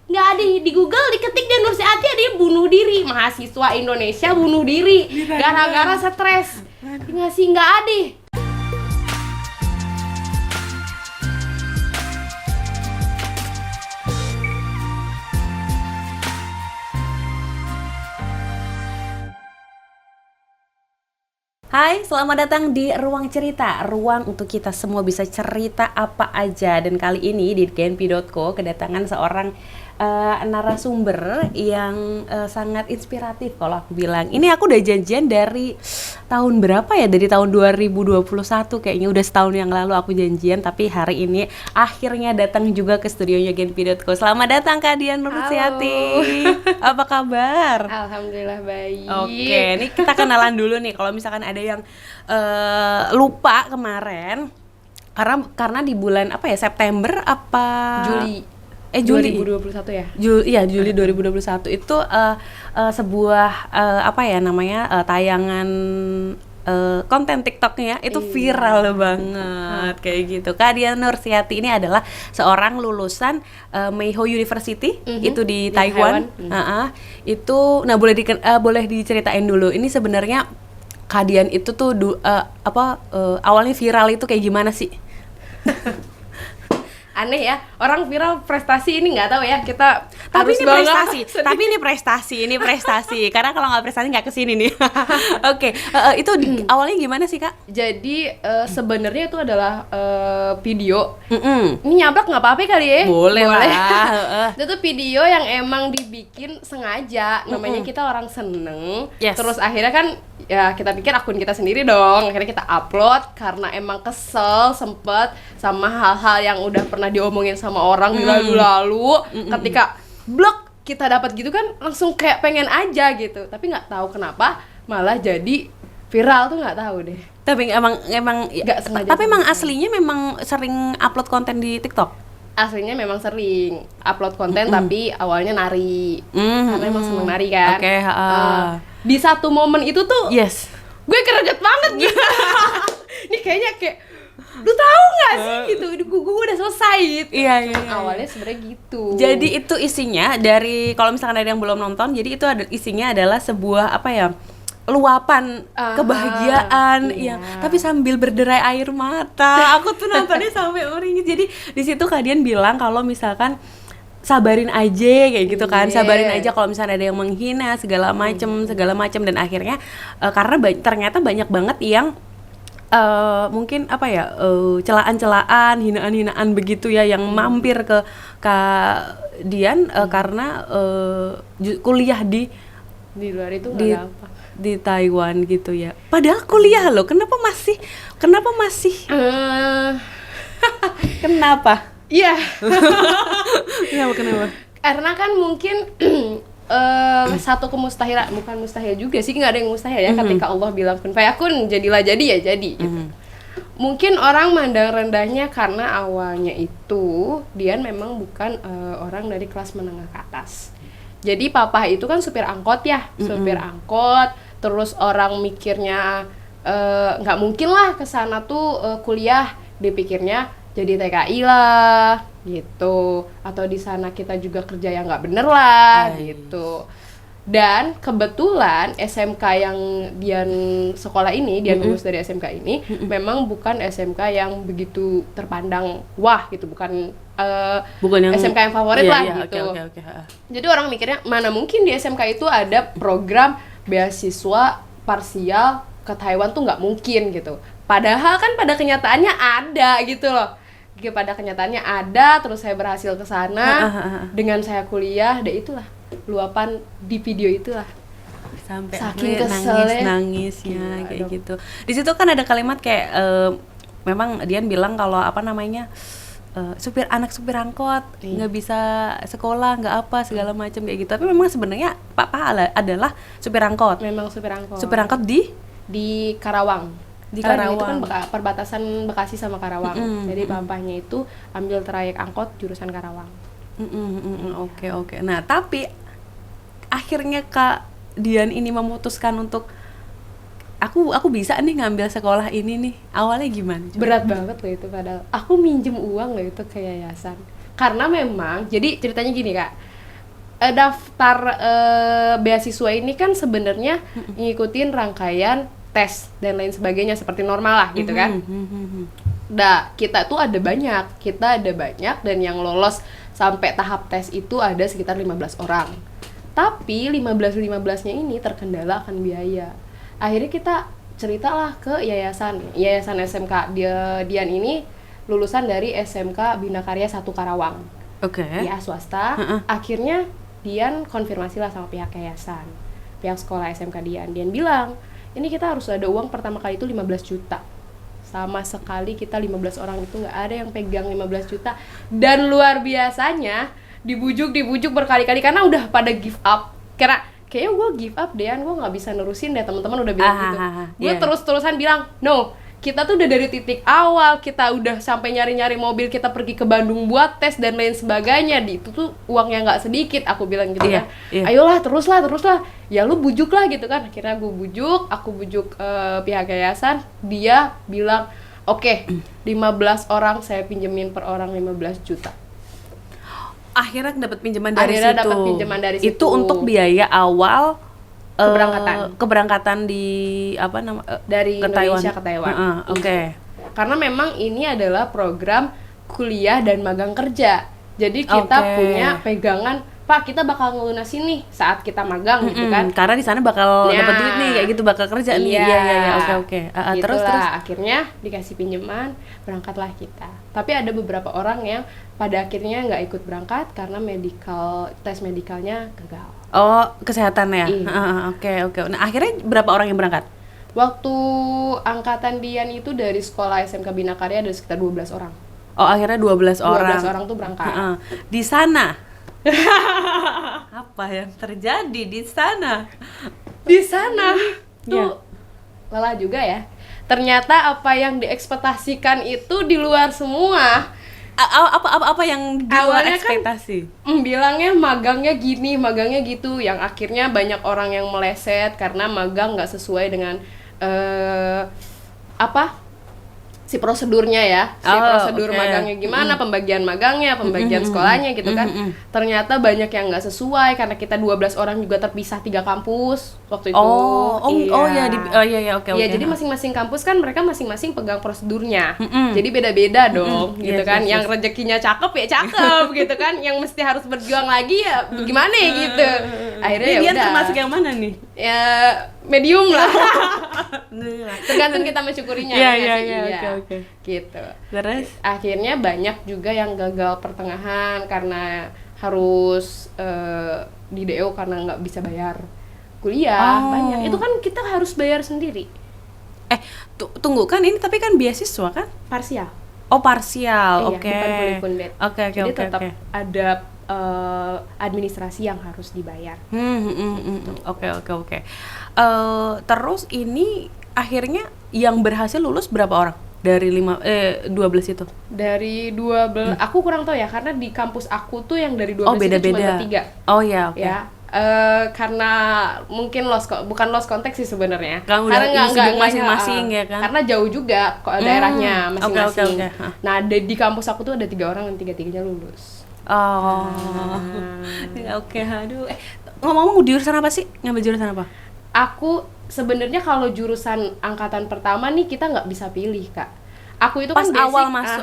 nggak ada di Google, diketik deh Nursiati, ada yang bunuh diri, mahasiswa Indonesia bunuh diri gara-gara stres. Nggak sih, nggak ada. Hai, selamat datang di Ruang Cerita, ruang untuk kita semua bisa cerita apa aja. Dan kali ini di genpi.co kedatangan seorang narasumber yang sangat inspiratif kalau aku bilang. Ini aku udah janjian dari tahun berapa ya? Dari tahun 2021 kayaknya, udah setahun yang lalu aku janjian. Tapi hari ini akhirnya datang juga ke studionya genpi.co. Selamat datang Kak Dian Nursiati. Apa kabar? Alhamdulillah baik. Oke, ini kita kenalan dulu nih. Kalau misalkan ada yang lupa kemarin, karena di bulan apa ya, September apa Juli 2021 ya? Juli 2021 itu sebuah apa ya namanya, tayangan konten TikToknya itu viral banget kayak gitu. Kak Dian Nursiati ini adalah seorang lulusan Meiho University, itu di Taiwan. Itu boleh diceritain dulu. Ini sebenarnya Kak Dian itu tuh awalnya viral itu kayak gimana sih? Aneh ya, orang viral prestasi ini nggak tahu ya, kita tapi harus ini prestasi karena kalau nggak prestasi nggak kesini nih. Oke, itu awalnya gimana sih Kak? Jadi sebenarnya itu adalah video. Ini nyablak nggak apa-apa kali ya? Boleh lah. Itu tuh video yang emang dibikin sengaja. Namanya kita orang seneng. Terus akhirnya kan ya kita pikir akun kita sendiri dong. Akhirnya kita upload karena emang kesel sempet sama hal-hal yang udah pernah diomongin sama orang di lalu-lalu. Ketika blog kita dapat gitu kan, langsung kayak pengen aja gitu. Tapi nggak tahu kenapa malah jadi viral tuh, nggak tahu deh. Tapi emang nggak sengaja. Tapi emang aslinya memang sering upload konten di TikTok. Aslinya memang sering upload konten, tapi awalnya nari. Karena emang seneng nari kan. Oke, di satu momen itu tuh gue kereget banget gitu. Ini kayaknya kayak, lu tahu nggak sih gitu, gue udah selesai gitu. Iya. Awalnya sebenarnya gitu. Jadi itu isinya dari, kalau misalkan ada yang belum nonton, jadi itu isinya adalah sebuah apa ya, luapan kebahagiaan ya, tapi sambil berderai air mata. Aku tuh nontonnya sampai meringis. Jadi di situ Kadian bilang kalau misalkan sabarin aja kayak gitu kan, sabarin aja kalau misalnya ada yang menghina segala macem dan akhirnya karena ternyata banyak banget yang mungkin apa ya, celaan-celaan, hinaan-hinaan begitu ya, yang mampir ke Kak Dian karena kuliah di luar itu di Taiwan gitu ya. Padahal kuliah loh, kenapa masih kenapa? Iya. Kenapa? Karena kan mungkin satu kemustahilan, bukan mustahil juga sih, nggak ada yang mustahil ya. Ketika Allah bilang kun fayakun, jadilah jadi ya jadi gitu. Mungkin orang mandang rendahnya karena awalnya itu Dian memang bukan orang dari kelas menengah ke atas. Jadi papa itu kan supir angkot ya, supir angkot. Terus orang mikirnya nggak mungkin lah kesana tuh kuliah, dipikirnya jadi TKI lah gitu, atau di sana kita juga kerja yang nggak bener lah gitu. Dan kebetulan SMK yang Dian sekolah ini, Dian lulus dari SMK ini, memang bukan SMK yang begitu terpandang wah gitu, bukan yang SMK yang favorit lah gitu. Okay. Jadi orang mikirnya mana mungkin di SMK itu ada program beasiswa parsial ke Taiwan, tuh nggak mungkin gitu. Padahal kan pada kenyataannya ada gitu loh. Pada kenyataannya ada, terus saya berhasil ke sana dengan saya kuliah, dan itulah luapan di video itulah. Sampai saking nangisnya kayak gitu. Di situ kan ada kalimat kayak memang Dian bilang kalau apa namanya, anak supir angkot nggak bisa sekolah, nggak apa segala macam kayak gitu. Tapi memang sebenarnya papa adalah supir angkot. Memang supir angkot. Supir angkot di Karawang. Karawang itu kan perbatasan Bekasi sama Karawang. Jadi papahnya itu ambil trayek angkot jurusan Karawang. Oke. Nah, tapi akhirnya Kak Dian ini memutuskan untuk aku bisa nih ngambil sekolah ini nih. Awalnya gimana? Berat banget loh itu, padahal aku minjem uang loh itu ke yayasan. Karena memang, jadi ceritanya gini Kak, daftar beasiswa ini kan sebenarnya ngikutin rangkaian tes dan lain sebagainya seperti normal lah gitu kan. Nah, kita ada banyak dan yang lolos sampai tahap tes itu ada sekitar 15 orang. Tapi 15-15-nya ini terkendala akan biaya. Akhirnya kita ceritalah ke yayasan SMK. Dian ini lulusan dari SMK Bina Karya 1 Karawang. Oke. Ya, swasta. Akhirnya Dian konfirmasilah sama pihak yayasan, pihak sekolah SMK Dian. Dian bilang, ini kita harus ada uang pertama kali itu 15 juta. Sama sekali kita 15 orang itu nggak ada yang pegang 15 juta. Dan luar biasanya dibujuk berkali-kali karena udah pada give up. Karena kayaknya gue give up deh, gue nggak bisa nerusin deh, teman-teman udah bilang gitu. Gue terus-terusan bilang, no, kita tuh udah dari titik awal, kita udah sampai nyari-nyari mobil, kita pergi ke Bandung buat tes dan lain sebagainya. Itu tuh uangnya nggak sedikit, aku bilang gitu kan. Ayolah, teruslah. Ya lu bujuk lah gitu kan. Akhirnya aku bujuk pihak yayasan. Dia bilang, oke, 15 orang saya pinjemin per orang 15 juta. Akhirnya dapat pinjaman dari situ. Itu untuk biaya awal keberangkatan di dari Indonesia ke Taiwan. Oke. Karena memang ini adalah program kuliah dan magang kerja. Jadi kita punya pegangan, Pak, kita bakal ngelunasin nih saat kita magang gitu kan. Karena di sana bakal dapat duit nih, kayak gitu, bakal kerja nih. Iya. Oke. Terus akhirnya dikasih pinjaman, berangkatlah kita. Tapi ada beberapa orang yang pada akhirnya nggak ikut berangkat karena tes medikalnya gagal. Oh, kesehatan ya? Oke. Nah, akhirnya berapa orang yang berangkat? Waktu angkatan Dian itu dari sekolah SMK Bina Karya ada sekitar 12 orang. Oh, akhirnya 12 orang. 12 orang tuh berangkat. Di sana apa yang terjadi di sana? Di sana tuh lelah juga ya. Ternyata apa yang diekspektasikan itu di luar semua. Apa yang di luar ekspektasi? Kan, bilangnya magangnya gini, magangnya gitu, yang akhirnya banyak orang yang meleset karena magang nggak sesuai dengan si prosedurnya ya, prosedur magangnya gimana, pembagian magangnya, pembagian sekolahnya gitu kan. Ternyata banyak yang nggak sesuai karena kita 12 orang juga terpisah 3 kampus waktu itu. Oke. Jadi masing-masing kampus kan mereka masing-masing pegang prosedurnya. Jadi beda-beda dong, gitu kan. Yang rezekinya cakep ya cakep gitu kan. Yang mesti harus berjuang lagi ya gimana ya gitu. Akhirnya ya udah. Termasuk yang mana nih? Ya medium lah. Tergantung kita mensyukurinya. Iya. Oke. Gitu. Terus akhirnya banyak juga yang gagal pertengahan karena harus di DO karena nggak bisa bayar kuliah. Banyak itu kan kita harus bayar sendiri. Tunggu, kan ini tapi kan beasiswa kan? Parsial. Oh, parsial. Oke. Bukan fully funded. Jadi tetap ada administrasi yang harus dibayar. Oke. Terus ini akhirnya yang berhasil lulus berapa orang? Dari 12 itu? Dari 12, aku kurang tahu ya, karena di kampus aku tuh yang dari 12 beda-beda. itu cuma 3. Oh ya, oke. Ya, karena mungkin bukan lost context sih sebenarnya. Karena nggak masing-masing ya kan? Karena jauh juga daerahnya masing-masing. Okay. Nah, di kampus aku tuh ada 3 orang dan 3-3-nya lulus. Oke. Aduh. Ngomong-ngomong jurusan apa sih? Ngambil jurusan apa? Aku sebenarnya kalau jurusan angkatan pertama nih kita nggak bisa pilih, Kak. Aku itu pas kan basic, awal masuk.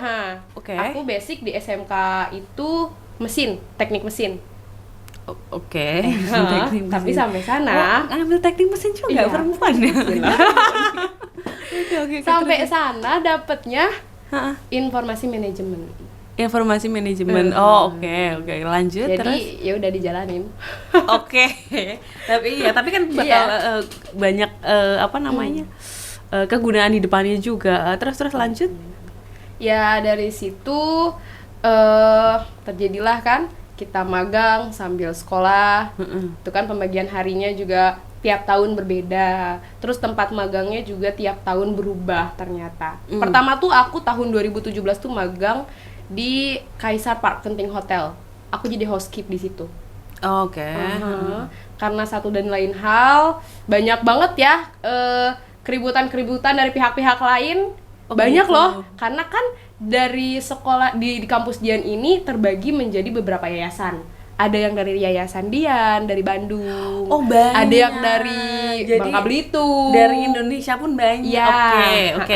Okay. Aku basic di SMK itu teknik mesin. Oke. Tapi sampai sana ngambil teknik mesin juga perempuan ya. Oke. Sampai sana dapatnya informasi manajemen. Oke, lanjut. Jadi, terus ya udah dijalanin. Oke. Tapi kan bakal banyak kegunaan di depannya juga. Terus lanjut. Ya dari situ terjadilah kan kita magang sambil sekolah. Itu kan pembagian harinya juga tiap tahun berbeda. Terus tempat magangnya juga tiap tahun berubah ternyata. Pertama tuh aku tahun 2017 tuh magang di Kaisar Park Genting Hotel. Aku jadi housekeep di situ. Oke. Karena satu dan lain hal, banyak banget ya keributan dari pihak-pihak lain. Banyak loh. Karena kan dari sekolah di kampus Dian ini terbagi menjadi beberapa yayasan. ada yang dari Yayasan Dian dari Bandung, Oh, banyak. ada yang dari Jadi, Bangka Belitung, dari Indonesia pun banyak. ya. Oke,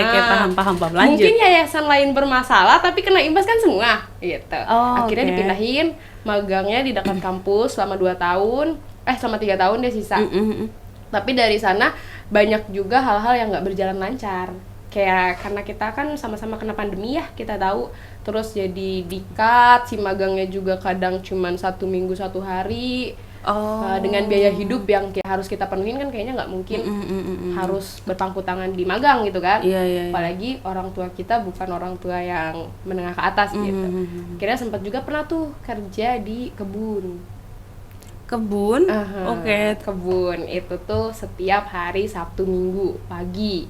paham lanjut. Mungkin yayasan lain bermasalah tapi kena imbas kan semua gitu. Akhirnya oke. dipindahin magangnya di dekat kampus selama 2 tahun, selama 3 tahun deh sisa. Tapi dari sana banyak juga hal-hal yang nggak berjalan lancar. Kayak karena kita kan sama-sama kena pandemi ya, kita tahu. Terus jadi di-cut, si magangnya juga kadang cuman 1 minggu 1 hari. Dengan biaya hidup yang kayak harus kita penuhin kan kayaknya nggak mungkin harus berpangku tangan di magang gitu kan. Iya. Apalagi orang tua kita bukan orang tua yang menengah ke atas gitu. Kira sempat juga pernah tuh kerja di kebun. Oke. Kebun itu tuh setiap hari Sabtu Minggu pagi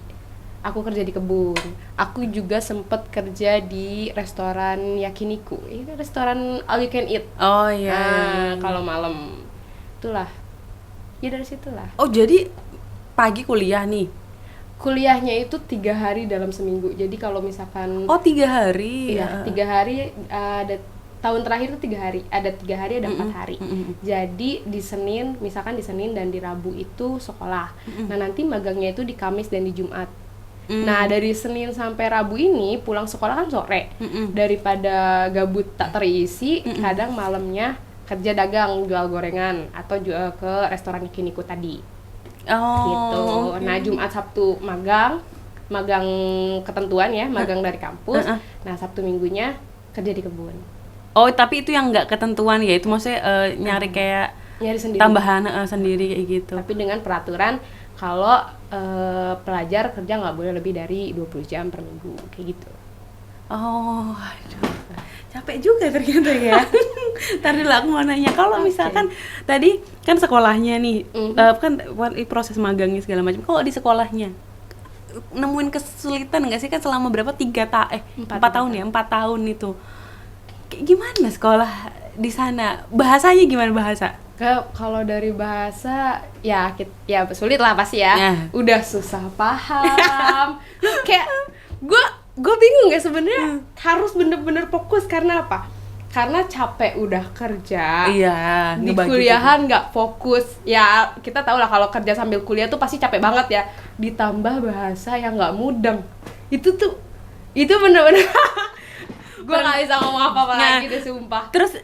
aku kerja di kebun. Aku juga sempet kerja di restoran Yakiniku. Ini restoran all you can eat. Oh iya. Kalau malam itulah. Ya dari situlah. Oh, jadi pagi kuliah nih. Kuliahnya itu 3 hari dalam seminggu. Jadi kalau misalkan 3 hari. Iya, 3 hari ada tahun terakhir itu 3 hari. Ada 3 hari, ada 4 hari. Jadi di Senin, misalkan di Senin dan di Rabu itu sekolah. Nah, nanti magangnya itu di Kamis dan di Jumat. Nah, dari Senin sampai Rabu ini pulang sekolah kan sore. Daripada gabut tak terisi, kadang malamnya kerja dagang, jual gorengan atau jual ke restoran Yakiniku tadi. Gitu. Okay. Nah, Jumat Sabtu magang ketentuan ya, magang dari kampus. Nah, Sabtu Minggunya kerja di kebun. Oh, tapi itu yang nggak ketentuan ya, itu maksudnya nyari kayak Nyari sendiri. tambahan sendiri kayak gitu. Tapi dengan peraturan kalau pelajar kerja nggak boleh lebih dari 20 jam per minggu, kayak gitu. Oh, aduh. Capek juga ternyata ya. Tadi dulu aku mau nanya, kalau misalkan tadi kan sekolahnya nih, kan proses magangnya segala macam. Kalau di sekolahnya nemuin kesulitan nggak sih, kan selama berapa 4 tahun ya, 4 tahun itu. Kayak gimana sekolah di sana? Bahasanya gimana bahasa? Kalau dari bahasa ya sulit lah pasti ya. Udah susah paham. Kayak gue bingung ya sebenarnya harus bener-bener fokus karena apa? Karena capek udah kerja. Iya, di kuliahan nggak fokus. Ya kita tahu lah kalau kerja sambil kuliah tuh pasti capek banget ya. Ditambah bahasa yang nggak mudeng. Itu bener-bener gue nggak bisa ngomong apa-apa lagi deh sumpah. Terus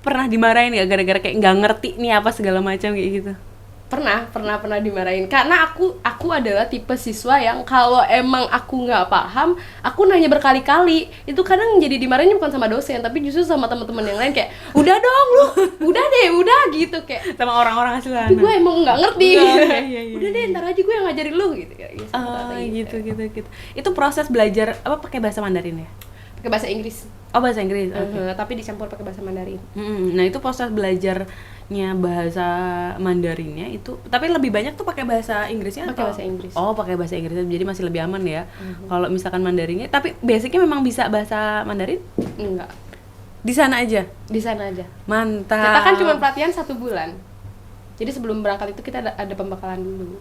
pernah dimarahin nggak gara-gara kayak nggak ngerti nih apa segala macam kayak gitu? Pernah dimarahin karena aku adalah tipe siswa yang kalau emang aku nggak paham aku nanya berkali-kali. Itu kadang jadi dimarahin bukan sama dosen tapi justru sama teman-teman yang lain, kayak udah dong lu udah gitu, kayak sama orang-orang asli sana. Tapi gue emang nggak ngerti. Iya. Udah deh, ntar aja gue yang ngajarin lu gitu. Gitu. Itu proses belajar pakai bahasa Mandarin ya? Pakai bahasa Inggris. Oh, bahasa Inggris. Tapi dicampur pakai bahasa Mandarin. Nah, itu proses belajarnya bahasa Mandarinnya itu, tapi lebih banyak tuh pakai bahasa Inggrisnya Pakai bahasa Inggris. Oh, pakai bahasa Inggris. Jadi masih lebih aman ya. Kalau misalkan Mandarinnya, tapi basicnya memang bisa bahasa Mandarin? Enggak. Di sana aja. Mantap. Kita kan cuma pelatihan 1 bulan. Jadi sebelum berangkat itu kita ada pembekalan dulu.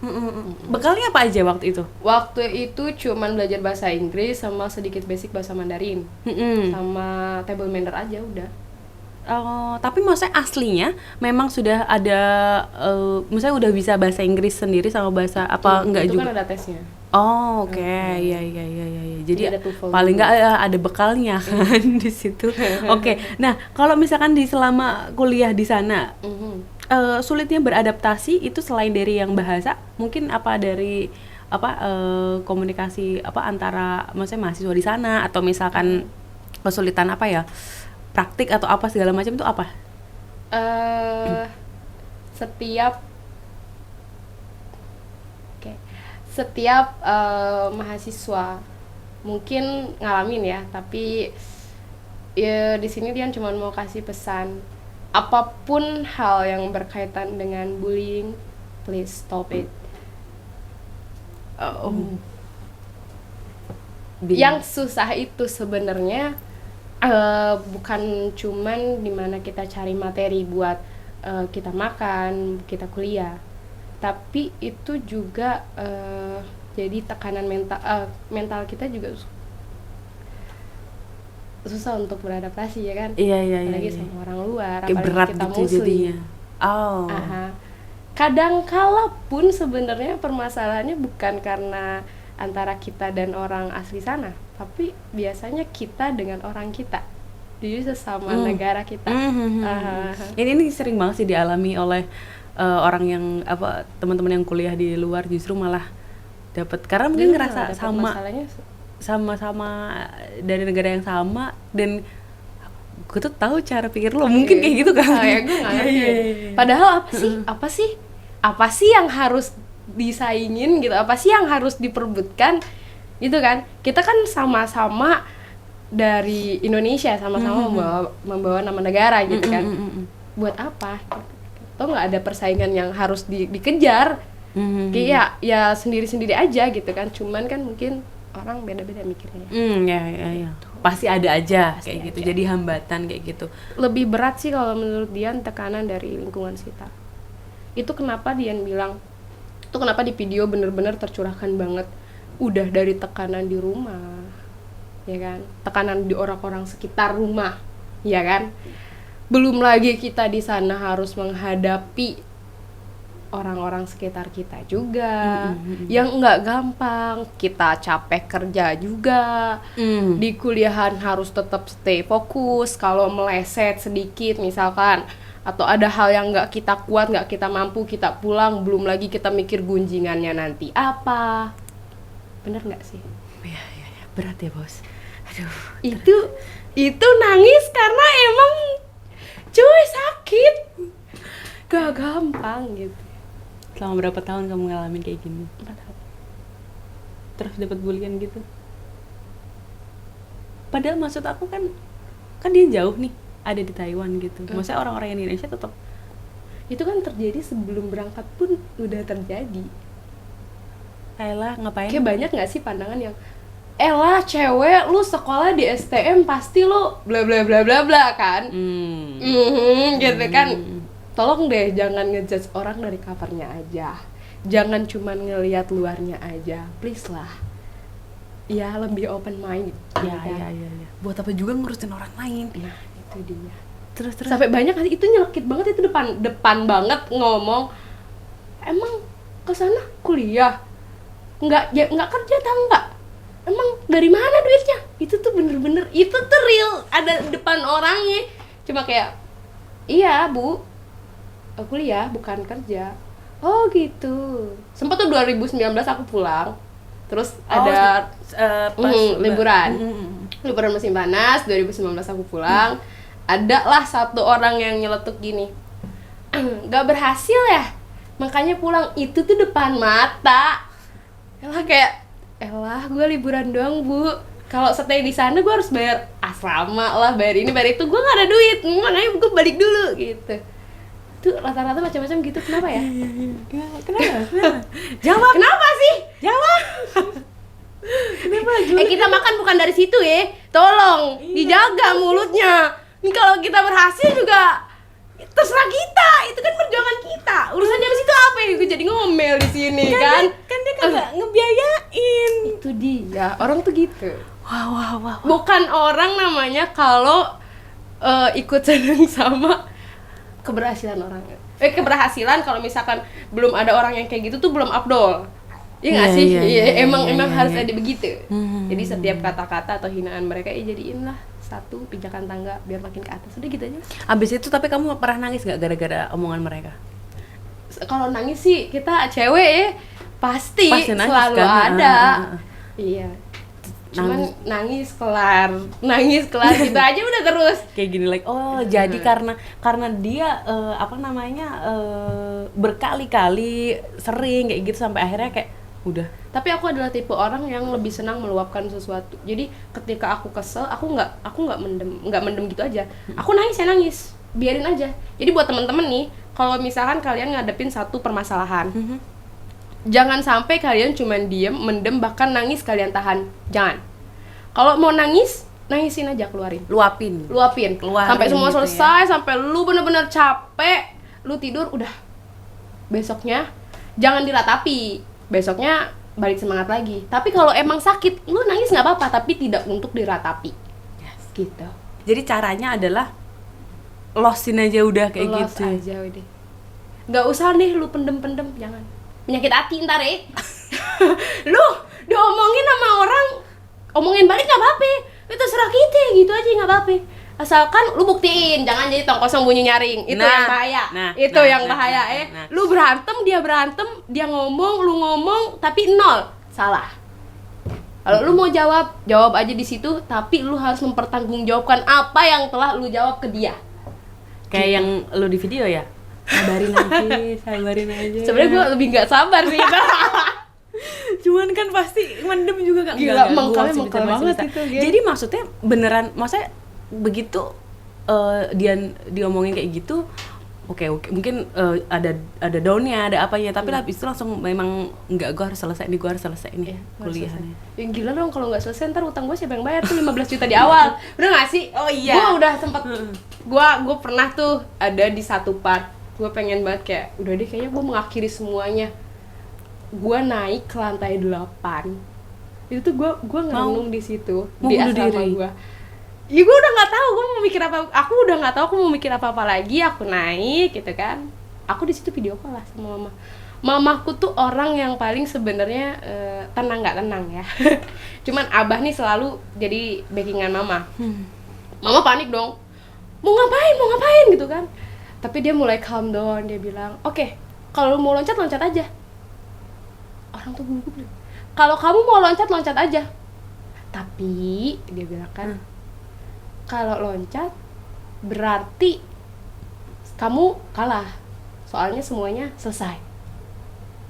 Bekalnya apa aja waktu itu? Waktu itu cuman belajar bahasa Inggris sama sedikit basic bahasa Mandarin. Sama table manner aja udah. Tapi maksudnya aslinya memang sudah ada, maksudnya udah bisa bahasa Inggris sendiri sama bahasa apa enggak itu juga? Itu kan ada tesnya. Oh, oke. Iya. Jadi ada TOEFL paling enggak ada bekalnya kan di situ. Oke. Nah, kalau misalkan selama kuliah di sana, sulitnya beradaptasi itu selain dari yang bahasa, mungkin apa dari komunikasi antara maksudnya mahasiswa di sana, atau misalkan kesulitan praktik atau apa segala macam itu apa? Setiap mahasiswa mungkin ngalamin ya, tapi ya di sini dia cuma mau kasih pesan, apapun hal yang berkaitan dengan bullying, please stop it. Yang susah itu sebenarnya bukan cuman dimana kita cari materi buat kita makan, kita kuliah, tapi itu juga jadi tekanan mental kita juga susah untuk beradaptasi ya kan. Iya. Apalagi sama orang luar, Kayak apalagi berat kita gitu muslim. jadinya. Oh. Aha. Kadang kala pun sebenarnya permasalahannya bukan karena antara kita dan orang asli sana, tapi biasanya kita dengan orang kita, jadi sesama negara kita. Aha. Ini sering banget sih dialami oleh orang yang teman-teman yang kuliah di luar, justru malah dapat karena mungkin ngerasa sama-sama dari negara yang sama, dan gue tuh tahu cara pikir lo mungkin kayak gitu kan. Ya gue nggak ngerti. Padahal apa sih yang harus disaingin gitu, apa sih yang harus diperbutkan gitu kan. Kita kan sama-sama dari Indonesia, sama-sama membawa nama negara gitu kan. Buat apa? Toh nggak ada persaingan yang harus dikejar. Kayak ya sendiri-sendiri aja gitu kan. Cuman kan mungkin orang beda-beda mikirnya. Ya. Pasti ada aja kayak gitu. Jadi hambatan kayak gitu. Lebih berat sih kalau menurut Dian tekanan dari lingkungan sekitar. Itu kenapa Dian bilang, itu kenapa di video bener-bener tercurahkan banget. Udah dari tekanan di rumah, ya kan? Tekanan di orang-orang sekitar rumah, ya kan? Belum lagi kita di sana harus menghadapi orang-orang sekitar kita juga, yang nggak gampang. Kita capek kerja juga, di kuliahan harus tetap stay fokus. Kalau meleset sedikit misalkan, atau ada hal yang nggak kita kuat, nggak kita mampu, kita pulang. Belum lagi kita mikir gunjingannya nanti apa. Bener nggak sih? Ya, berat ya bos. Aduh. Itu nangis karena emang cuy sakit, gak gampang gitu. Selama berapa tahun kamu ngalamin kayak gini? 4 tahun. Terus dapat bulian gitu? Padahal maksud aku kan dia jauh nih, ada di Taiwan gitu. Maksudnya orang-orang Indonesia tetap. Itu kan terjadi sebelum berangkat pun udah terjadi. Elah, ngapain? Kayak banyak nggak sih pandangan yang elah cewek lu sekolah di STM pasti lu bla bla bla bla bla kan. Gitu kan. Tolong deh jangan ngejudge orang dari covernya aja. Jangan cuman ngelihat luarnya aja. Please lah. Ya lebih open mind. Ya. Buat apa juga ngurusin orang lain? Nah, itu dia. Terus. Sampai banyak itu nyelekit banget, itu depan banget ngomong. Emang kesana kuliah? Nggak kerja atau enggak? Emang dari mana duitnya? Itu tuh bener-bener, itu tuh real, ada depan orangnya. Cuma kayak, iya bu, kuliah bukan kerja. Oh gitu. Sempet tuh 2019 aku pulang. Terus ada liburan. Liburan musim panas 2019 aku pulang. Ada lah satu orang yang nyeletuk gini. Gak berhasil ya? Makanya pulang. Itu tuh depan mata. Elah gue liburan doang bu. Kalau stay di sana gue harus bayar asrama lah, bayar ini bayar itu. Gue nggak ada duit, makanya gue balik dulu gitu. Tuh rata-rata macam-macam gitu. Kenapa ya? Kenapa? Jawab. Kenapa sih? Jawab. Kenapa? Kita makan bukan dari situ ya. Tolong dijaga mulutnya. Ini kalau kita berhasil juga terserah kita, itu kan perjuangan kita. Urusannya di situ apa ya? Gue jadi ngomel di sini kan. Kan dia kagak ngebiayain. Itu dia. Orang tuh gitu. Wah. Bukan orang namanya kalau ikut seneng sama keberhasilan orang. Keberhasilan kalau misalkan belum ada orang yang kayak gitu tuh belum afdol. Iya nggak sih? Iya, emang harus ada begitu. Jadi setiap kata-kata atau hinaan mereka jadiin lah satu pijakan tangga biar makin ke atas. Udah gitu aja. Abis itu tapi kamu pernah nangis nggak gara-gara omongan mereka? Kalau nangis sih kita cewek ya pasti nangis, selalu kan? ada. Iya. Cuman nangis kelar gitu aja udah terus. Kayak gini jadi karena dia berkali-kali sering kayak gitu sampai akhirnya kayak udah. Tapi aku adalah tipe orang yang lebih senang meluapkan sesuatu. Jadi ketika aku kesel, aku nggak mendem gitu aja. Aku nangis ya nangis, biarin aja. Jadi buat temen-temen nih, kalau misalkan kalian ngadepin satu permasalahan, jangan sampai kalian cuman diem, mendem, bahkan nangis kalian tahan. Jangan. Kalau mau nangisin aja, keluarin. Luapin. Keluarin sampai semua gitu selesai, sampai lu bener-bener capek, lu tidur udah. Besoknya jangan diratapi. Besoknya balik semangat lagi. Tapi kalau emang sakit, lu nangis nggak apa-apa, tapi tidak untuk diratapi. Yes. gitu. Jadi caranya adalah losin aja udah kayak Los gitu. aja udah. Nggak usah nih lu pendem-pendem, jangan. Penyakit hati ntar lu diomongin sama orang, omongin balik nggak apa-apa. Itu terserah kita gitu aja nggak apa-apa. Asalkan lu buktiin, jangan jadi tong kosong bunyi nyaring. Itu yang bahaya. Yang bahaya. Lu berantem, dia ngomong, lu ngomong tapi nol. Salah. Kalau lu mau jawab aja di situ, tapi lu harus mempertanggungjawabkan apa yang telah lu jawab ke dia. Kayak yang lu di video ya. Sabarin aja. Sebenarnya gue lebih nggak sabar sih. Cuman kan pasti mendem juga kan. Gila, mengkal banget itu. Jadi maksudnya beneran, maksudnya begitu dia diomongin kayak gitu, oke, mungkin ada downnya, ada apanya, tapi habis itu langsung memang gue harus selesai nih kuliahnya. Yang gila dong kalau nggak selesai ntar utang gue siapa yang bayar tuh 15 juta di awal. Udah nggak sih? Oh iya. Gue udah sempet, gue pernah tuh ada di satu part, gue pengen banget kayak udah deh kayaknya gue mengakhiri semuanya. Gue naik ke lantai 8. Itu tuh gue ngerenung di situ di asrama gue. Ya gue udah nggak tahu gue mau mikir apa. Aku udah nggak tahu aku mau mikir apa lagi. Aku naik gitu kan. Aku di situ video call lah sama mama. Mamaku tuh orang yang paling sebenarnya tenang nggak tenang ya. Cuman abah nih selalu jadi backingan mama. Mama panik dong. Mau ngapain gitu kan. Tapi dia mulai calm down. Dia bilang, oke, kalau mau loncat aja. Orang tuh gugup. Kalau kamu mau loncat aja. Tapi dia bilang kan, kalau loncat berarti kamu kalah. Soalnya semuanya selesai.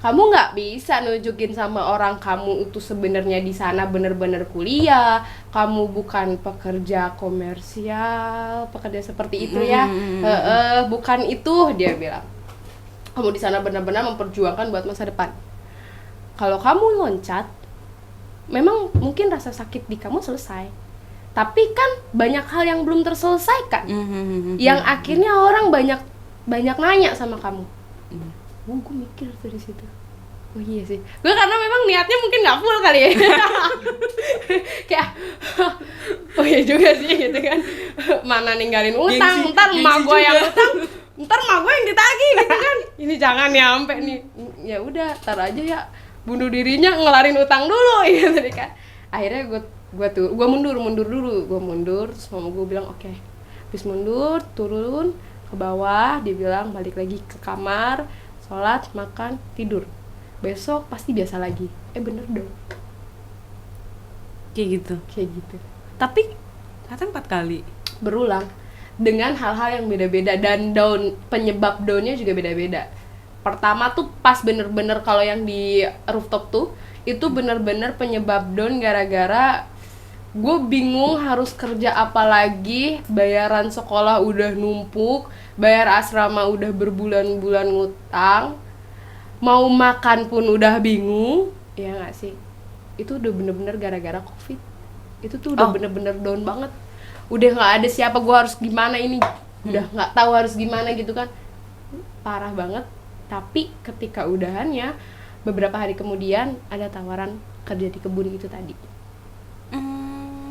Kamu nggak bisa nunjukin sama orang kamu itu sebenarnya di sana bener-bener kuliah. Kamu bukan pekerja komersial, pekerja seperti itu ya. Bukan itu, dia bilang. Kamu di sana benar-benar memperjuangkan buat masa depan. Kalau kamu loncat, memang mungkin rasa sakit di kamu selesai. Tapi kan banyak hal yang belum terselesaikan. Yang akhirnya orang banyak nanya sama kamu. Gue mikir dari situ. Oh iya sih. Gue karena memang niatnya mungkin nggak full kali ya. Kayak, oh iya juga sih gitu kan. Mana ninggalin utang, ntar emak gue yang utang, ntar emak gue yang ditagih gitu kan. Ini jangan nyampe nih. Ya udah, tar aja ya. Bunuh dirinya ngelarin utang dulu gitu kan. Akhirnya gue mundur dulu. Gue mundur, terus mama gue bilang oke. Habis mundur, turun ke bawah, dia bilang balik lagi ke kamar, sholat, makan, tidur. Besok pasti biasa lagi. Bener dong. Kayak gitu. Tapi ternyata 4 kali berulang dengan hal-hal yang beda-beda dan penyebab downnya juga beda-beda. Pertama tuh pas bener-bener kalau yang di rooftop tuh itu bener-bener penyebab down gara-gara gue bingung harus kerja apa lagi, bayaran sekolah udah numpuk, bayar asrama udah berbulan-bulan ngutang, mau makan pun udah bingung, ya nggak sih? Itu udah bener-bener gara-gara COVID. Itu tuh udah bener-bener down banget. Udah nggak ada siapa, gue harus gimana ini, udah nggak tahu harus gimana gitu kan, parah banget. Tapi ketika udahannya, beberapa hari kemudian ada tawaran kerja di kebun itu tadi.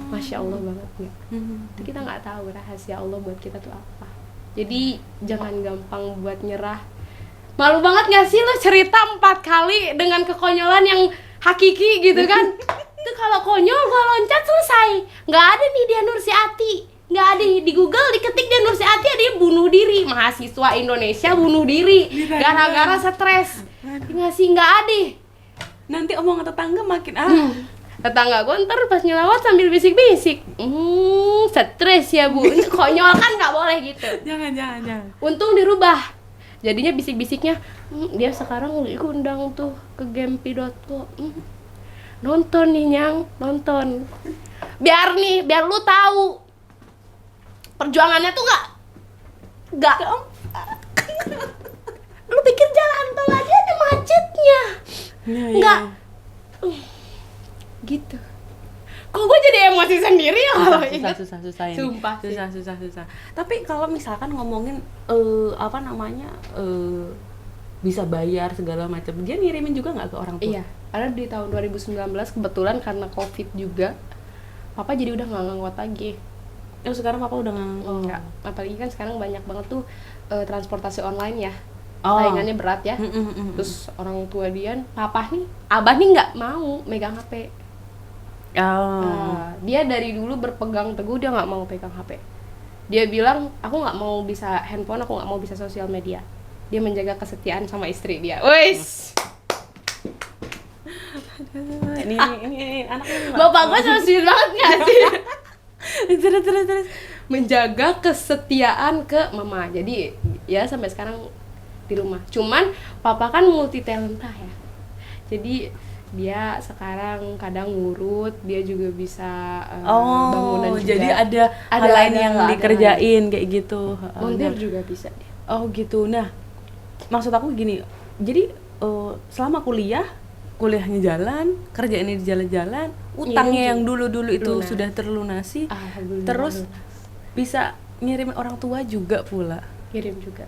Masya Allah banget ya. Itu kita nggak tahu rahasia Allah buat kita tuh apa. Jadi jangan gampang buat nyerah. Malu banget nggak sih lo cerita 4 kali dengan kekonyolan yang hakiki gitu kan? Itu kalau konyol gua loncat selesai. Nggak ada nih dia Nursiati. Nggak ada di Google diketik dia Nursiati, ada dia bunuh diri. Mahasiswa Indonesia bunuh diri gara-gara stres. Nggak sih, nggak ada. Nanti omongan tetangga makin Tetangga gue ntar pas nyelawat sambil bisik-bisik, stres ya bu. Konyol kan nggak boleh gitu. Jangan. Untung dirubah. Jadinya bisik-bisiknya, dia sekarang diundang tuh ke Gempi.co. Nonton nih Nyang, nonton. Biar lu tahu perjuangannya tuh nggak. Lu pikir jalan tol aja ada macetnya, nggak. Gitu. Kok gue jadi emosi sendiri ya kalau ingat. Susah ini. Sumpah susah. Tapi kalau misalkan ngomongin bisa bayar segala macam, dia ngirimin juga nggak ke orang tua? Iya, karena di tahun 2019 kebetulan karena COVID juga, papa jadi udah nggak nguat lagi. sekarang papa udah Enggak, apalagi kan sekarang banyak banget tuh transportasi online ya. Oh. Saingannya berat ya. Terus orang tua abah nih nggak mau megang HP. Dia dari dulu berpegang teguh dia nggak mau pegang HP. Dia bilang aku nggak mau bisa handphone, aku nggak mau bisa sosial media. Dia menjaga kesetiaan sama istri dia. Wes. Ini anaknya Bapak gue sosial banget nggak sih? terus Menjaga kesetiaan ke mama. Jadi ya sampai sekarang di rumah. Cuman papa kan multi talenta ya. Jadi dia sekarang kadang ngurut, dia juga bisa bangunan juga. Jadi ada hal lain yang dikerjain kayak gitu. Montir juga bisa dia. Oh gitu. Nah, maksud aku gini. Jadi selama kuliahnya jalan, kerjaannya di jalan-jalan, utangnya yang dulu-dulu itu sudah terlunasi. Terus bisa ngirim orang tua juga pula. Kirim juga.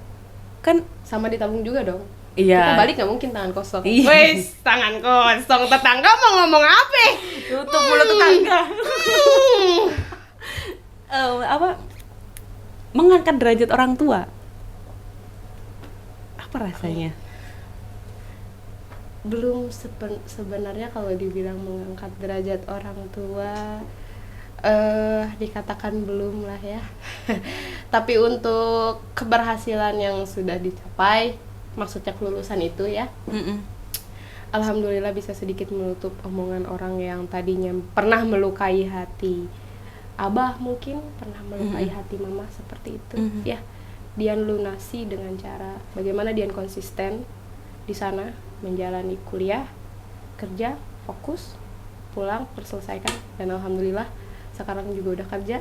Kan sama ditabung juga dong. Iya. Kita balik nggak mungkin tangan kosong. Iya. Wes, tangan kosong. Tetangga mau ngomong apa? Tutup mulut tetangga. Mengangkat derajat orang tua. Apa rasanya? Belum sebenarnya kalau dibilang mengangkat derajat orang tua dikatakan belum lah ya. Tapi untuk keberhasilan yang sudah dicapai, maksudnya kelulusan itu ya, alhamdulillah bisa sedikit menutup omongan orang yang tadinya pernah melukai hati abah, mungkin pernah melukai hati mama seperti itu. Ya, Dian lunasi dengan cara bagaimana Dian konsisten di sana menjalani kuliah, kerja, fokus, pulang, terselesaikan, dan alhamdulillah sekarang juga udah kerja.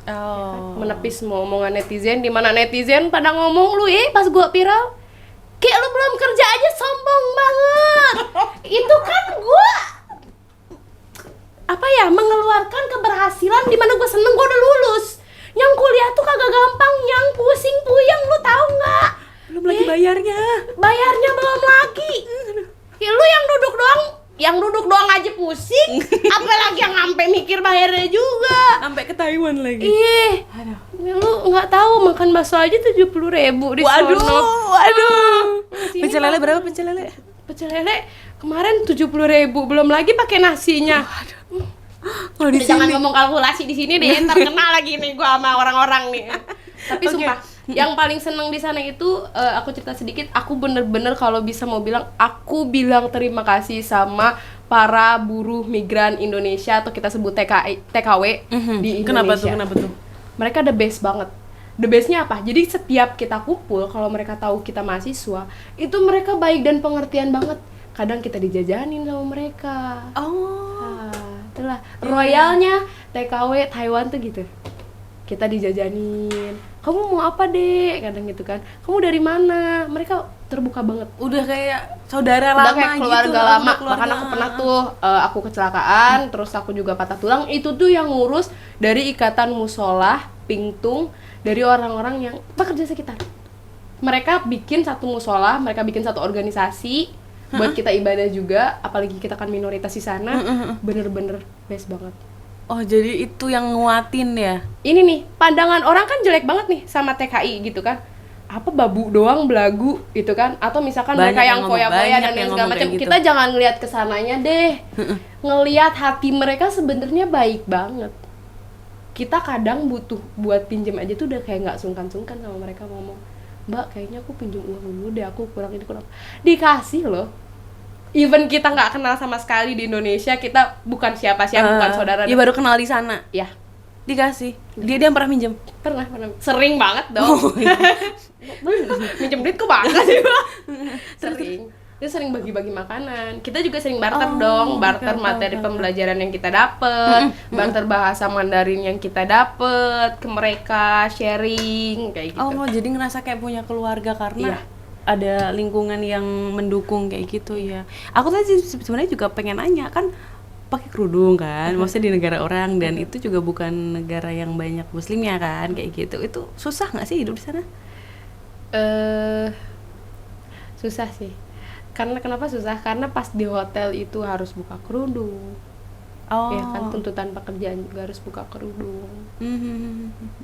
Ya kan? Menepis semua omongan netizen, di mana netizen pada ngomong lu pas gua viral, kayak lu belum kerja aja sombong banget. Itu kan gua mengeluarkan keberhasilan di mana gua seneng gua udah lulus. Yang kuliah tuh kagak gampang, yang pusing puyeng, lu tahu nggak? Belum lagi bayarnya. Bayarnya belum lagi. Ya, lu yang duduk doang aja pusing, apalagi yang sampai mikir bayarnya juga. Sampai ke Taiwan lagi. Aduh. Lu nggak tahu makan bakso aja 70.000 di Waduh. Pecel Pecel lele berapa pecel lele? Pecel lele kemarin 70.000, belum lagi pakai nasinya. Kalau di Jangan sini. ngomong kalkulasi di sini deh, ntar kena lagi nih gua sama orang-orang nih. Tapi sumpah, yang paling seneng di sana itu aku cerita sedikit, aku bener-bener kalau bisa mau bilang, aku bilang terima kasih sama para buruh migran Indonesia atau kita sebut TKW di Indonesia. Kenapa tuh? Mereka the best banget. The bestnya apa? Jadi setiap kita kumpul, kalau mereka tahu kita mahasiswa, itu mereka baik dan pengertian banget. Kadang kita dijajanin sama mereka. Itulah royalnya TKW Taiwan tuh gitu. Kita dijajanin. Kamu mau apa, Dek? Kadang gitu kan. Kamu dari mana? Mereka terbuka banget. Udah kayak saudara Udah lama kayak keluarga gitu. lama. Bahkan aku pernah tuh aku kecelakaan, terus aku juga patah tulang. Itu tuh yang ngurus dari ikatan musola, pingtung, dari orang-orang yang pekerja sekitar. Mereka bikin satu musola, mereka bikin satu organisasi buat kita ibadah juga, apalagi kita kan minoritas di sana. Bener-bener best banget. Oh, jadi itu yang nguatin ya? Ini nih, pandangan orang kan jelek banget nih sama TKI gitu kan. Apa babu doang, belagu gitu kan. Atau misalkan Banyak mereka yang yang foya-foya dan yang yang segala ngomong macam. kayak gitu. Kita jangan ngelihat kesananya deh. Ngelihat hati mereka sebenarnya baik banget. Kita kadang butuh buat pinjam aja tuh udah kayak nggak sungkan-sungkan sama mereka ngomong, Mbak kayaknya aku pinjam uang dulu deh, aku kurang ini kurang. Dikasih loh. Even kita nggak kenal sama sekali di Indonesia, kita bukan siapa-siapa, bukan saudara. Dia baru kenal di sana. Ya, Dikasih. Dia yang pernah minjem. pernah. Sering banget dong. Minjem duit kok banget sih, Bang? Sering. Dia sering bagi-bagi makanan. Kita juga sering barter dong, barter materi pembelajaran yang kita dapet, barter bahasa Mandarin yang kita dapet ke mereka, sharing kayak gitu. Oh, jadi ngerasa kayak punya keluarga karena ada lingkungan yang mendukung kayak gitu ya. Aku tadi sebenarnya juga pengen nanya, kan pakai kerudung kan, maksudnya di negara orang dan itu juga bukan negara yang banyak muslimnya kan, kayak gitu. Itu susah nggak sih hidup di sana? Susah sih. Karena kenapa susah? Karena pas di hotel itu harus buka kerudung. Oh. Ya kan tuntutan pekerjaan juga harus buka kerudung.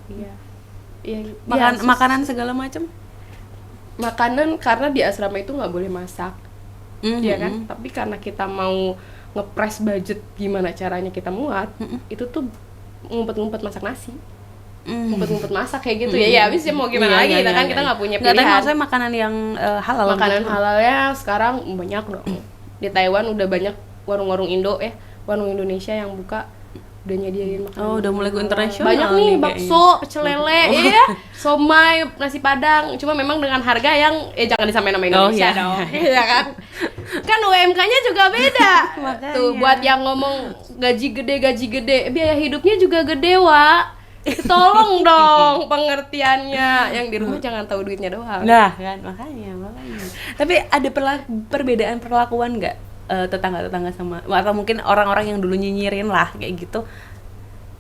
Iya. Iya. Makanan segala macam. Makanan karena di asrama itu nggak boleh masak. Iya kan? Tapi karena kita mau ngepres budget gimana caranya kita muat, itu tuh ngumpet-ngumpet masak nasi. Ngumpet-ngumpet masak kayak gitu ya habis ya mau gimana lagi kita kan kita nggak punya pilihan. Nggak, tapi maksudnya makanan yang halal. Makanan gitu. halalnya sekarang banyak dong. Di Taiwan udah banyak warung-warung Indo warung Indonesia yang buka udah nyediain makanan. Oh, udah mulai go internasional. Banyak nih bakso, pecel lele, somai, nasi padang. Cuma memang dengan harga yang jangan disamain sama Indonesia dong. Ya kan? Kan UMK-nya juga beda. Tuh buat yang ngomong gaji gede, biaya hidupnya juga gede, Wak. Tolong dong pengertiannya. Yang di rumah jangan tahu duitnya doang. Nah, kan makanya. Tapi ada perbedaan perlakuan nggak tetangga-tetangga sama atau mungkin orang-orang yang dulu nyinyirin lah kayak gitu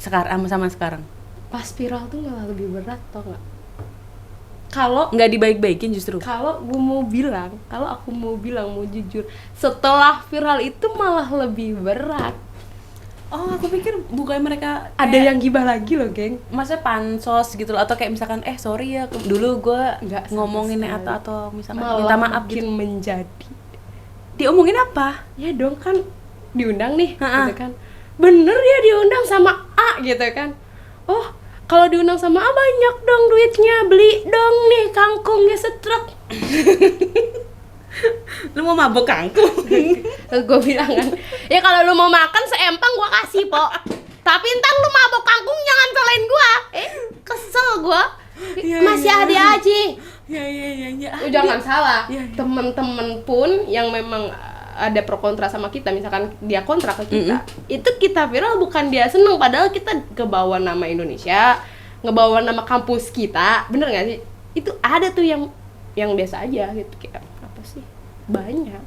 sekarang sama sekarang? Pas viral tuh malah lebih berat tau nggak? Kalau nggak dibaik-baikin justru. Kalau aku mau jujur, setelah viral itu malah lebih berat. Oh, aku pikir bukan mereka ada yang gibah lagi loh, geng. Maksudnya pansos gitu loh, atau kayak misalkan sorry ya dulu gue ngomongin atau misalkan malah minta maaf gitu. Menjadi diomongin apa? Ya dong kan diundang nih, gitu kan. Bener ya diundang sama A gitu kan. Oh, kalau diundang sama A banyak dong duitnya, beli dong nih kangkungnya setruk. Lu mau mabok kangkung? Gue bilang kan, ya kalau lu mau makan seempang gue kasih po. Tapi entar lu mabok kangkung jangan salahin gue. Kesel gue. Masih ada aja. Ya. Jangan salah. Temen-temen pun yang memang ada pro kontra sama kita, misalkan dia kontra ke kita, itu kita viral bukan dia seneng, padahal kita kebawa nama Indonesia, ngebawa nama kampus kita, bener nggak sih? Itu ada tuh yang biasa aja gitu, kayak apa sih? Banyak.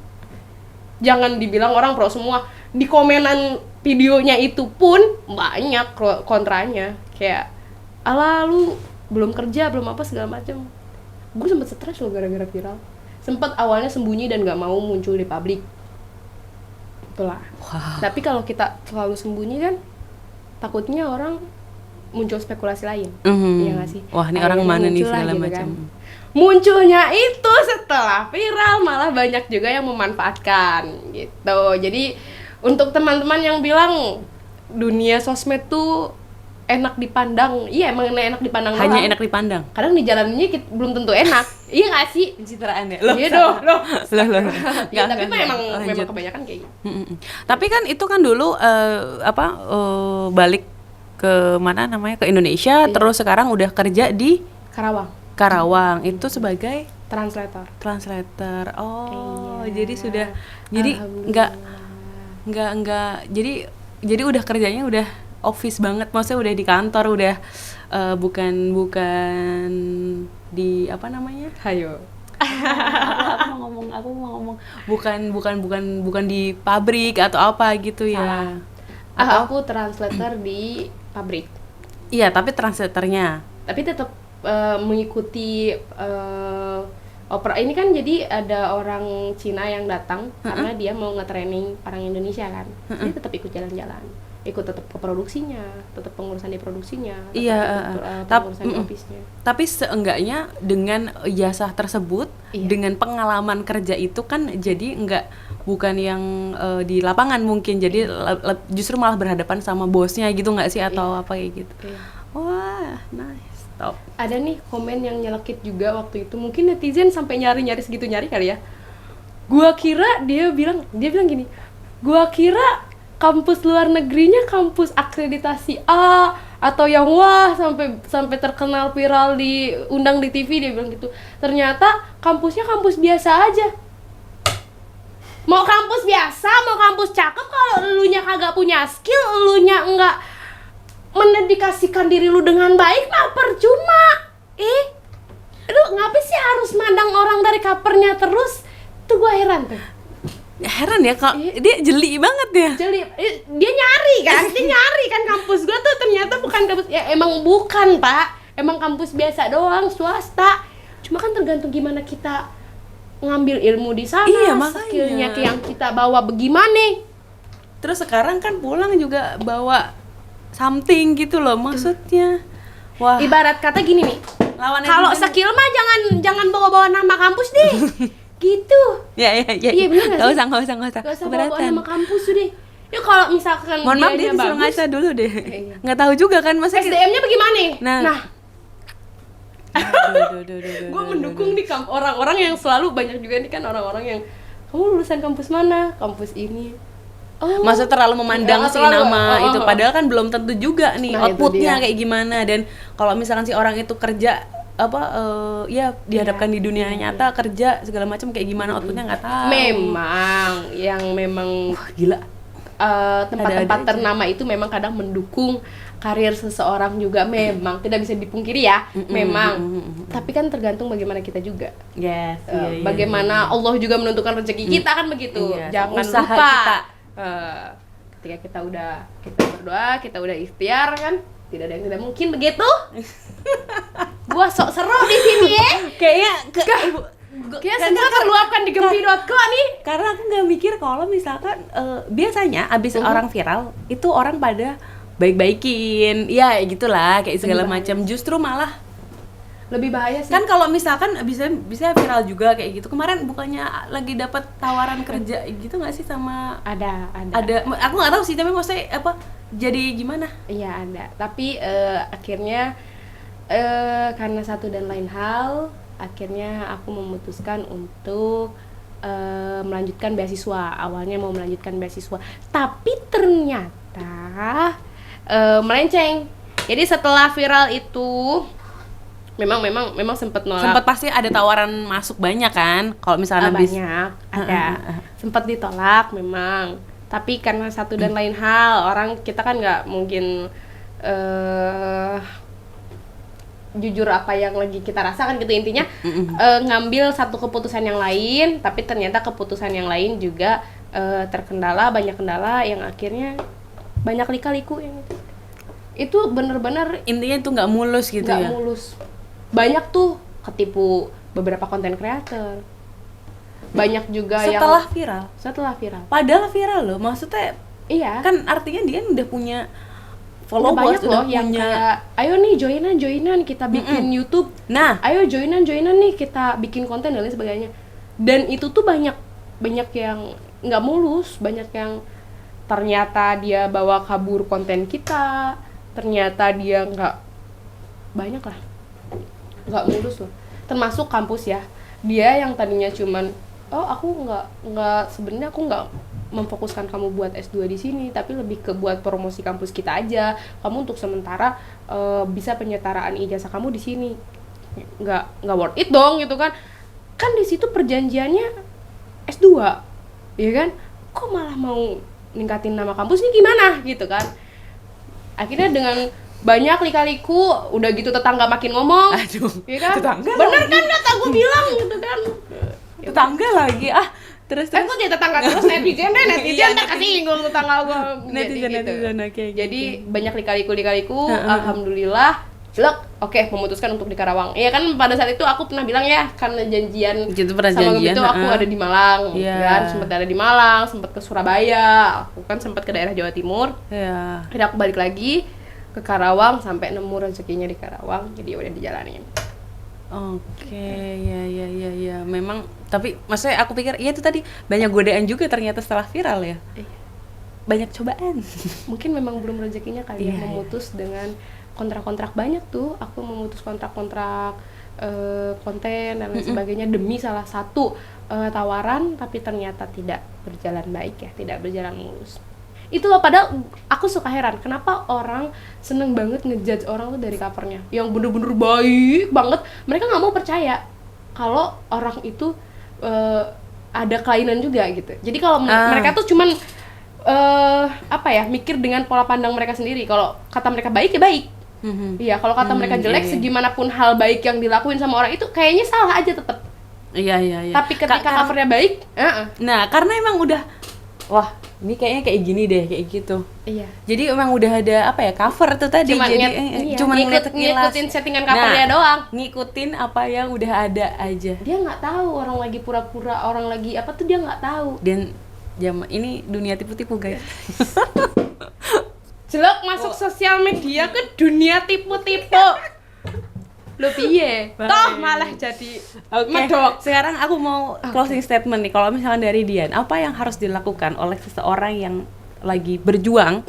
Jangan dibilang orang pro semua, di komenan videonya itu pun banyak kontranya, kayak ala lu belum kerja, belum apa segala macam. Gue sempet stres loh gara-gara viral. Sempet awalnya sembunyi dan nggak mau muncul di publik. Itulah. Wow. Tapi kalau kita selalu sembunyi kan, takutnya orang muncul spekulasi lain. Iya nggak sih? Wah, ini orang mana nih segala macam. Kan. Munculnya itu setelah viral malah banyak juga yang memanfaatkan gitu. Jadi untuk teman-teman yang bilang dunia sosmed tuh enak dipandang, iya emang enak dipandang. Hanya enak dipandang. Kadang di jalannya belum tentu enak. Iya nggak sih? Pencitraan ya. Iya dong. Ya, tapi memang kebanyakan kayak gitu. Tapi kan itu kan dulu balik ke mana namanya, ke Indonesia, terus sekarang udah kerja di Karawang. Itu sebagai translator. Oh, jadi sudah, jadi nggak jadi udah kerjanya udah office banget, maksudnya udah di kantor, udah bukan di apa namanya? Hayo. aku mau ngomong bukan di pabrik atau apa gitu ya. Aku translator di pabrik. Iya, tapi translatornya. Tapi tetap mengikuti opera. Ini kan jadi ada orang Cina yang datang karena dia mau nge-training orang Indonesia kan. Dia tetap ikut jalan-jalan. Ikut tetap ke produksinya, tetap pengurusan di produksinya, pengurusan di office-nya. Tapi seenggaknya dengan jasa tersebut, dengan pengalaman kerja itu kan jadi bukan yang di lapangan mungkin, jadi justru malah berhadapan sama bosnya gitu nggak sih, atau apa kayak gitu. Wah, nice. Top. Ada nih komen yang nyelekit juga waktu itu, mungkin netizen sampai nyari kali ya. Gua kira dia bilang gini, gua kira kampus luar negerinya kampus akreditasi A atau yang wah sampai terkenal viral diundang di TV, dia bilang gitu. Ternyata kampusnya kampus biasa aja. Mau kampus biasa, mau kampus cakep, kalau elunya kagak punya skill, elunya enggak mendedikasikan diri lu dengan baik mah percuma. Aduh, ngapa sih harus mandang orang dari covernya terus? Tuh gua heran tuh. Heran ya, kok dia jeli banget ya. Dia nyari kan kampus gua tuh ternyata bukan kampus, ya emang bukan Pak, emang kampus biasa doang, swasta. Cuma kan tergantung gimana kita ngambil ilmu di sana, skillnya yang kita bawa bagaimana. Terus sekarang kan pulang juga bawa something gitu loh, maksudnya. Wah. Ibarat kata gini nih. Kalau skill mah jangan bawa-bawa nama kampus deh. Gitu. Ya. Iya benar Enggak sih? usah. Gak usah bawa nama kampus deh. Ya kalau misalkan Mohon maaf dia disuruh bagus, ngaca dulu deh. Iya. Nggak tahu juga kan masa SDM-nya bagaimana? Nah. Gue mendukung nih orang-orang yang selalu banyak juga nih kan orang-orang yang kamu lulusan kampus mana? Kampus ini. Oh, masa terlalu memandang si nama itu, padahal kan belum tentu juga nih Nah, outputnya kayak gimana. Dan kalau misalkan si orang itu kerja ya dihadapkan di dunia nyata, kerja segala macam kayak gimana outputnya nggak tahu. Memang Wah, gila. tempat-tempat Ada-ada ternama itu memang kadang mendukung karir seseorang juga, memang tidak bisa dipungkiri ya, memang. Tapi kan tergantung bagaimana kita juga. Yes, Bagaimana Allah juga menentukan rezeki kita kan begitu. Iya, Jangan usaha lupa. kita. Ketika kita berdoa, kita udah ikhtiar kan, tidak ada yang tidak mungkin begitu. Gua sok seru di sini ya. Kayaknya Kayaknya semua terluapkan di gempi.co nih. Karena aku nggak mikir kalau misalkan biasanya abis orang viral itu orang pada baik-baikin, ya gitulah kayak segala macam. Justru malah Lebih bahaya sih. kan kalau misalkan bisa viral juga kayak gitu. Kemarin bukannya lagi dapat tawaran kerja gitu nggak sih sama ada. aku nggak tahu sih, tapi maksudnya apa jadi gimana? Iya ada. Tapi akhirnya karena satu dan lain hal, akhirnya aku memutuskan untuk melanjutkan beasiswa. Awalnya mau melanjutkan beasiswa, tapi ternyata melenceng. Jadi setelah viral itu memang sempat nolak. Sempat pasti ada tawaran masuk banyak kan? Kalau misalnya banyak ada. Sempat ditolak memang. Tapi karena satu dan lain hal, orang kita kan nggak mungkin jujur apa yang lagi kita rasakan gitu intinya. Ngambil satu keputusan yang lain, tapi ternyata keputusan yang lain juga terkendala, banyak kendala yang akhirnya banyak lika-liku yang itu bener-bener intinya itu nggak mulus gitu nggak ya. mulus. Banyak tuh ketipu beberapa konten creator. Banyak juga Setelah viral. Padahal viral loh, maksudnya Iya. kan artinya dia udah punya Udah followers, banyak loh udah yang punya. kayak ayo nih joinan kita bikin YouTube. Nah, Ayo joinan nih kita bikin konten dan lain sebagainya. Dan itu tuh banyak yang nggak mulus, banyak yang ternyata dia bawa kabur konten kita, ternyata dia nggak mulus loh. Termasuk kampus ya, dia yang tadinya cuman aku sebenarnya aku nggak memfokuskan kamu buat S2 di sini, tapi lebih ke buat promosi kampus kita aja. Kamu untuk sementara bisa penyetaraan ijazah kamu di sini. Nggak worth it dong gitu kan. Kan di situ perjanjiannya S2. Ya kan? Kok malah mau ningkatin nama kampus nih gimana gitu kan. Akhirnya dengan banyak lika-liku, udah gitu tetangga makin ngomong. aduh, Ya kan? tetangga Bener lagi. kan kata gue bilang gitu kan. Tetangga lagi terus Kok dia tetangga terus netizen Iya, tak kesinggung tetangga gue. netizen oke. Jadi banyak lika-liku, alhamdulillah. Oke, memutuskan untuk di Karawang. Iya kan pada saat itu aku pernah bilang ya, karena janjian Gitu, pernah sama janjian, gitu aku ada di Malang. Iya. Kan sempat ada di Malang, sempat ke Surabaya. Aku kan sempat ke daerah Jawa Timur. Ya. Akhirnya aku balik lagi ke Karawang sampai nemu rezekinya di Karawang. Jadi udah dijalanin. Oke, ya. Memang, tapi maksudnya aku pikir, itu tadi banyak godaan juga ternyata setelah viral ya. Banyak cobaan. Mungkin memang belum rezekinya kali ya, Iya, memutus dengan kontrak-kontrak banyak tuh. Aku memutus kontrak-kontrak konten dan lain sebagainya demi salah satu tawaran, tapi ternyata tidak berjalan baik ya, tidak berjalan mulus. Itu loh, padahal aku suka heran kenapa orang seneng banget ngejudge orang tuh dari covernya yang bener-bener baik banget. Mereka nggak mau percaya kalau orang itu ada kelainan juga gitu. Jadi kalau mereka tuh cuman mikir dengan pola pandang mereka sendiri. Kalau kata mereka baik ya baik. Iya, kalau kata mereka jelek, segimanapun hal baik yang dilakuin sama orang itu kayaknya salah aja tetap. Iya. Tapi ketika covernya baik, Nah, karena emang udah, wah, ini kayaknya kayak gini deh, kayak gitu. iya. Jadi emang udah ada cover tuh tadi. Cuman ngikutin settingan covernya doang. Ngikutin apa yang udah ada aja. Dia nggak tahu orang lagi pura-pura, orang lagi apa tuh dia nggak tahu. Dan Ini dunia tipu-tipu guys. Jelek masuk sosial media ke dunia tipu-tipu. Lu piye? Toh malah jadi medok. Sekarang aku mau closing statement nih. Kalau misalnya dari Dian, apa yang harus dilakukan oleh seseorang yang lagi berjuang?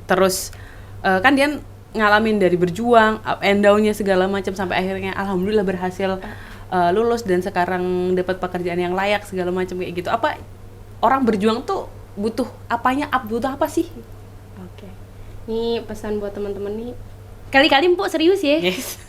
Terus kan Dian ngalamin dari berjuang, up and down-nya segala macam sampai akhirnya alhamdulillah berhasil lulus dan sekarang dapat pekerjaan yang layak segala macam kayak gitu. Apa orang berjuang tuh butuh butuh apa sih? Ini pesan buat teman-teman nih. Kali-kali Mpok serius ya. Yes.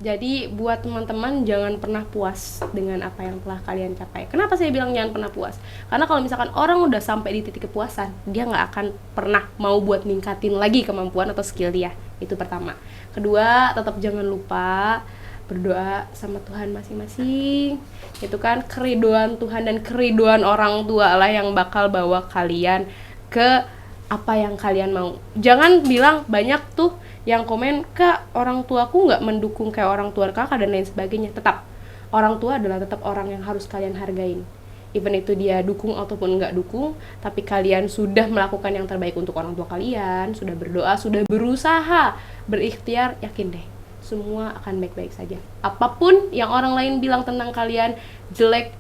Jadi buat teman-teman jangan pernah puas dengan apa yang telah kalian capai. Kenapa saya bilang jangan pernah puas? Karena kalau misalkan orang udah sampai di titik kepuasan, dia nggak akan pernah mau buat ningkatin lagi kemampuan atau skill dia. Itu pertama. Kedua, tetap jangan lupa berdoa sama Tuhan masing-masing. Itu kan keriduan Tuhan dan keriduan orang tua lah yang bakal bawa kalian ke apa yang kalian mau. Jangan bilang banyak tuh yang komen, Kak, orang tuaku nggak mendukung kayak orang tua kakak dan lain sebagainya. Tetap, orang tua adalah tetap orang yang harus kalian hargain. Even itu dia dukung ataupun nggak dukung, tapi kalian sudah melakukan yang terbaik untuk orang tua kalian, sudah berdoa, sudah berusaha, berikhtiar, yakin deh, semua akan baik-baik saja. Apapun yang orang lain bilang tentang kalian, jelek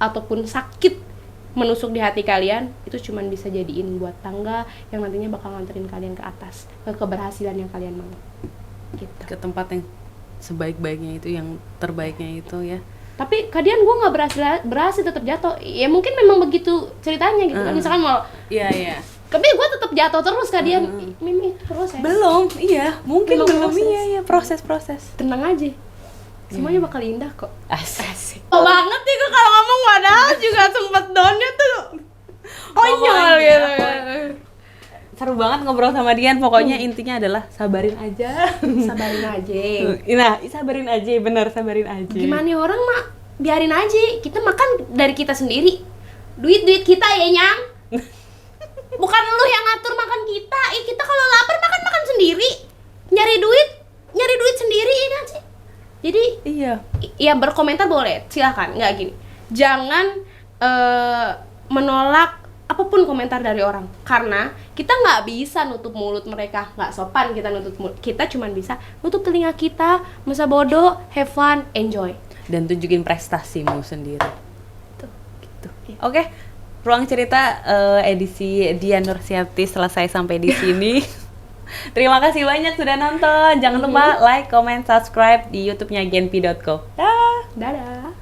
ataupun sakit menusuk di hati kalian, itu cuman bisa jadiin buat tangga yang nantinya bakal nganterin kalian ke atas, ke keberhasilan yang kalian mau gitu. Ke tempat yang sebaik-baiknya itu, yang terbaiknya itu ya. Tapi kalian gue nggak berhasil tetap jatuh ya, mungkin memang begitu ceritanya gitu kan. Misalkan mau tapi gue tetap jatuh terus kalian Mimi terus ya. Belum, mungkin belum proses. iya proses Tenang aja, semuanya bakal indah kok. Asik. Oh banget nih gue kalau ngomong, padahal juga sempet downnya tuh konyol gitu. Seru banget ngobrol sama Dian. Pokoknya intinya adalah sabarin aja. Sabarin aja. Nah, sabarin aja, bener, sabarin aja. Gimana nih orang mah, biarin aja. Kita makan dari kita sendiri. Duit kita ya, Nyang. Bukan lu yang ngatur makan kita. Kita kalau lapar makan sendiri. Nyari duit sendiri ya kan sih. Jadi ya berkomentar boleh, silakan, nggak gini. Jangan menolak apapun komentar dari orang, karena kita nggak bisa nutup mulut mereka, nggak sopan kita nutup mulut. Kita cuma bisa nutup telinga kita, masa bodoh, have fun, enjoy, dan tunjukin prestasimu sendiri. Gitu. Oke, ruang cerita edisi Dian Nursiati selesai sampai di sini. Terima kasih banyak sudah nonton. Jangan lupa like, comment, subscribe di YouTube-nya genpi.co. Dadah.